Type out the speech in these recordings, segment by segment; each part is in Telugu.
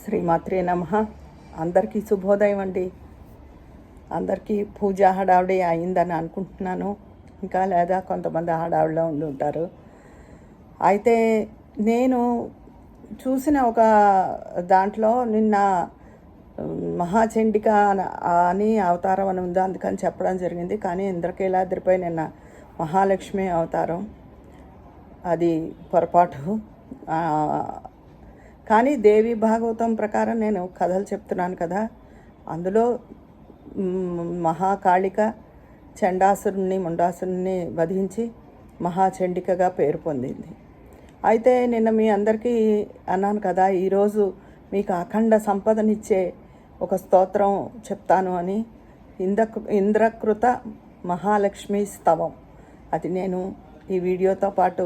శ్రీమాత్రే నమః. అందరికీ శుభోదయం అండి. అందరికీ పూజ హడావిడి అయిందని అనుకుంటున్నాను. ఇంకా లేదా కొంతమంది హడావిడిలో ఉండి ఉంటారు. అయితే నేను చూసిన ఒక దాంట్లో నిన్న మహాచండిక అని అవతారం అని ఉంది, అందుకని చెప్పడం జరిగింది. కానీ ఇంద్రకీలాద్రిపై నిన్న మహాలక్ష్మి అవతారం, అది పొరపాటు. కానీ దేవి భాగవతం ప్రకారం నేను కథలు చెప్తున్నాను కదా, అందులో మహాకాళిక చండాసురుణ్ణి ముండాసురుణ్ణి వధించి మహాచండికగా పేరు పొందింది. అయితే నిన్న మీ అందరికీ అన్నాను కదా, ఈరోజు మీకు అఖండ సంపదనిచ్చే ఒక స్తోత్రం చెప్తాను అని. ఇంద్రకృత మహాలక్ష్మి స్తవం, అది నేను ఈ వీడియోతో పాటు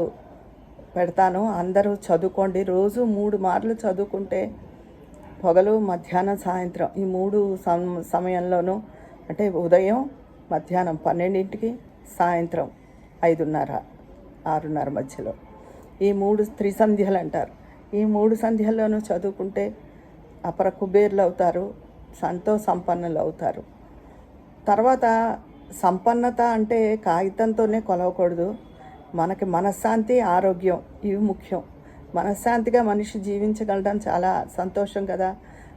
పెడతాను. అందరూ చదువుకోండి. రోజు 3 మార్లు చదువుకుంటే పొగలు, మధ్యాహ్నం, సాయంత్రం ఈ 3 సమయంలోనూ, అంటే ఉదయం మధ్యాహ్నం 12కి, సాయంత్రం 5:30, 6:30 మధ్యలో, ఈ 3 త్రిసంధ్యలు అంటారు. ఈ 3 సంధ్యల్లోనూ చదువుకుంటే అపర కుబేర్లు అవుతారు, సంపన్నులు అవుతారు. తర్వాత సంపన్నత అంటే కాగితంతోనే కొలవకూడదు. మనకి మనశ్శాంతి, ఆరోగ్యం ఇవి ముఖ్యం. మనశ్శాంతిగా మనిషి జీవించగలడం చాలా సంతోషం కదా.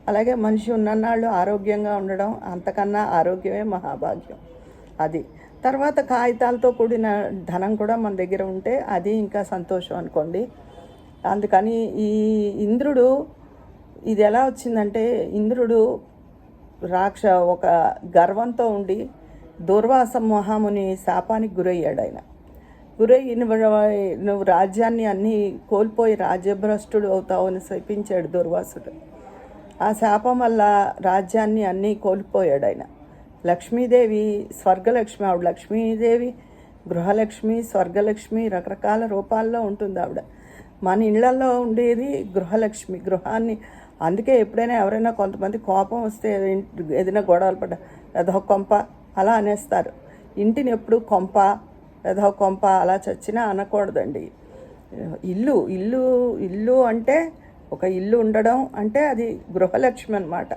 అలాగే మనిషి ఉన్ననాళ్ళు ఆరోగ్యంగా ఉండడం, అంతకన్నా ఆరోగ్యమే మహాభాగ్యం. అది తర్వాత కాగితాలతో కూడిన ధనం కూడా మన దగ్గర ఉంటే అది ఇంకా సంతోషం అనుకోండి. అందుకని ఈ ఇంద్రుడు, ఇది ఎలా వచ్చిందంటే, ఇంద్రుడు ఒక గర్వంతో ఉండి దూర్వాస మహాముని శాపానికి గురయ్యాడు. ఆయన గురయ్యి నువ్వు రాజ్యాన్ని అన్నీ కోల్పోయి రాజ్యభ్రష్టుడు అవుతావు అని శపించాడు దుర్వాసుడు. ఆ శాపం వల్ల రాజ్యాన్ని అన్నీ కోల్పోయాడు ఆయన. లక్ష్మీదేవి స్వర్గలక్ష్మి, ఆవిడ లక్ష్మీదేవి గృహలక్ష్మి, స్వర్గలక్ష్మి రకరకాల రూపాల్లో ఉంటుంది ఆవిడ. మన ఇళ్లలో ఉండేది గృహలక్ష్మి, గృహాన్ని. అందుకే ఎప్పుడైనా ఎవరైనా కొంతమంది కోపం వస్తే, ఏదైనా గొడవలు పడ్డ అదొక కొంప అలా అనేస్తారు. ఇంటిని ఎప్పుడు కొంప, ఏదో కొంప అలా చచ్చినా అనకూడదండి. ఇల్లు ఇల్లు ఇల్లు అంటే, ఒక ఇల్లు ఉండడం అంటే అది గృహలక్ష్మి అన్నమాట.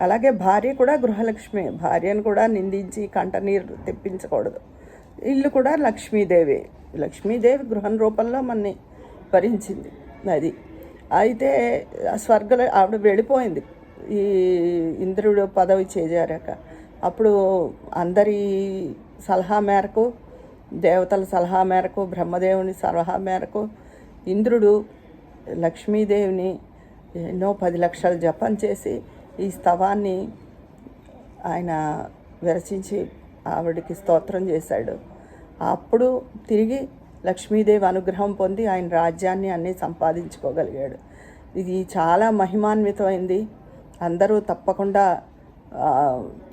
అలాగే భార్య కూడా గృహలక్ష్మి. భార్యను కూడా నిందించి కంటనీరు తెప్పించకూడదు. ఇల్లు కూడా లక్ష్మీదేవి. లక్ష్మీదేవి గృహం రూపంలో మనని భరించింది. అది అయితే ఆవిడ వెళ్ళిపోయింది ఈ ఇంద్రుడు పదవి చేజారాక. అప్పుడు అందరి సలహా మేరకు, దేవతల సలహా మేరకు, బ్రహ్మదేవుని సలహా మేరకు ఇంద్రుడు లక్ష్మీదేవిని ఎన్నో 10 లక్షల జపం చేసి ఈ స్తవాన్ని ఆయన విరచించి ఆవిడికి స్తోత్రం చేశాడు. అప్పుడు తిరిగి లక్ష్మీదేవి అనుగ్రహం పొంది ఆయన రాజ్యాన్ని అన్నీ సంపాదించుకోగలిగాడు. ఇది చాలా మహిమాన్వితమైంది. అందరూ తప్పకుండా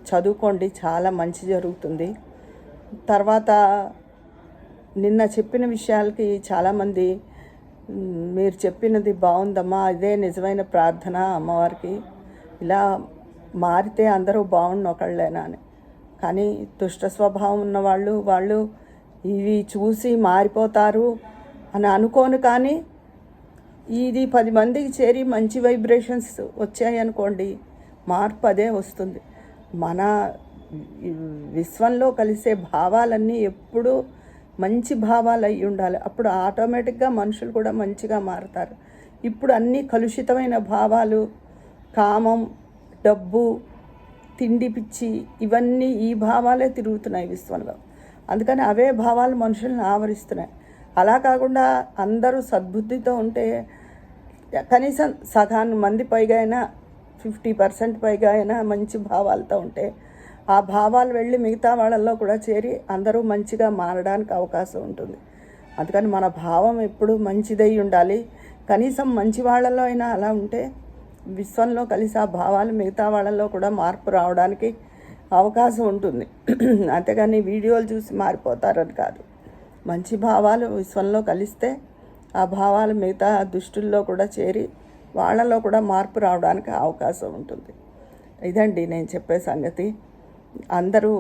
చదువుకోండి, చాలా మంచి జరుగుతుంది. తర్వాత నిన్న చెప్పిన విషయాలకి చాలామంది మీరు చెప్పినది బాగుందమ్మా, ఇదే నిజమైన ప్రార్థన అమ్మవారికి, ఇలా మారితే అందరూ బాగుండు ఒకళ్ళేనా అని. కానీ దుష్ట స్వభావం ఉన్నవాళ్ళు వాళ్ళు ఇవి చూసి మారిపోతారు అని అనుకోను. కానీ ఇది 10 మందికి చేరి మంచి వైబ్రేషన్స్ వచ్చాయనుకోండి, మార్పు అదే వస్తుంది. మన విశ్వంలో కలిసే భావాలన్నీ ఎప్పుడూ మంచి భావాలు అయి ఉండాలి. అప్పుడు ఆటోమేటిక్గా మనుషులు కూడా మంచిగా మారుతారు. ఇప్పుడు అన్నీ కలుషితమైన భావాలు, కామం, డబ్బు, తిండి పిచ్చి, ఇవన్నీ ఈ భావాలే తిరుగుతున్నాయి విశ్వంలో. అందుకని అవే భావాలు మనుషులను ఆవరిస్తున్నాయి. అలా కాకుండా అందరూ సద్బుద్ధితో ఉంటే, కనీసం సగానికి మంది పైగా అయినా, 50% పైగా అయినా మంచి భావాలతో ఉంటే, ఆ భావాలు వెళ్ళి మిగతా వాళ్ళల్లో కూడా చేరి అందరూ మంచిగా మారడానికి అవకాశం ఉంటుంది. అందుకని మన భావం ఎప్పుడు మంచిదై ఉండాలి. కనీసం మంచి వాళ్ళలో అయినా అలా ఉంటే విశ్వంలో కలిసి ఆ భావాలు మిగతా వాళ్ళల్లో కూడా మార్పు రావడానికి అవకాశం ఉంటుంది. అంతేగాని వీడియోలు చూసి మారిపోతారని కాదు. మంచి భావాలు విశ్వంలో కలిస్తే ఆ భావాలు మిగతా దుష్టుల్లో కూడా చేరి వాళ్ళలో కూడా మార్పు రావడానికి అవకాశం ఉంటుంది. ఇదండి నేను చెప్పే సంగతి. అందరూ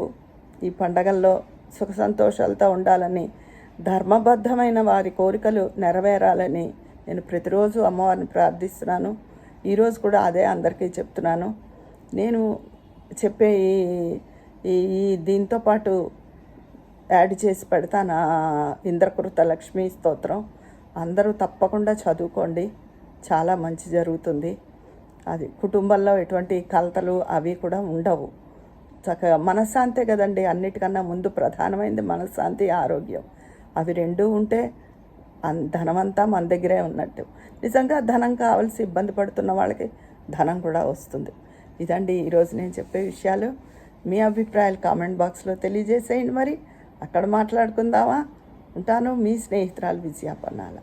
ఈ పండగల్లో సుఖ సంతోషాలతో ఉండాలని, ధర్మబద్ధమైన వారి కోరికలు నెరవేరాలని నేను ప్రతిరోజు అమ్మవారిని ప్రార్థిస్తున్నాను. ఈరోజు కూడా అదే అందరికీ చెప్తున్నాను. నేను చెప్పే ఈ దీంతో పాటు యాడ్ చేసి పెడతాను ఇంద్రకృత లక్ష్మీ స్తోత్రం. అందరూ తప్పకుండా చదువుకోండి, చాలా మంచి జరుగుతుంది. అది కుటుంబంలో ఎటువంటి కలతలు అవి కూడా ఉండవు. చక్కగా మనశ్శాంతే కదండి అన్నిటికన్నా ముందు ప్రధానమైనది, మనశ్శాంతి, ఆరోగ్యం. అవి రెండూ ఉంటే ధనమంతా మన దగ్గరే ఉన్నట్టు. నిజంగా ధనం కావాల్సి ఇబ్బంది పడుతున్న వాళ్ళకి ధనం కూడా వస్తుంది. ఇదండి ఈరోజు నేను చెప్పే విషయాలు. మీ అభిప్రాయాలు కామెంట్ బాక్స్లో తెలియజేసేయండి. మరి అక్కడ మాట్లాడుకుందామా? ఉంటాను, మీ స్నేహితురాలు విజయ పన్నాల.